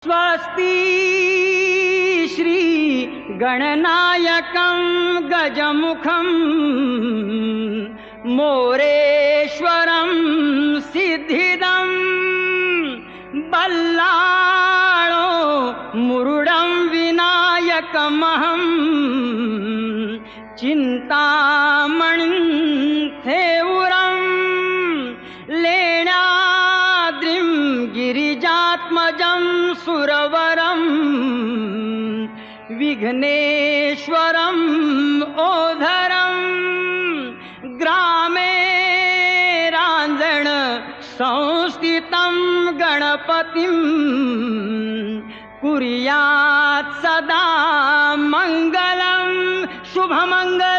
स्वस्ति श्री गणनायकं गजमुखं मोरेश्वरं सिद्धिदं बल्लाळो मुरुडं विनायकमहं चिंतामणिं थेउरं लेण्याद्रिं गिरिजात्मजं सुरवरं विघ्नेश्वरं ओधरं ग्रामे रांजण संस्थितं गणपतिं कुर्यात् सदा मंगलं शुभमंगलं।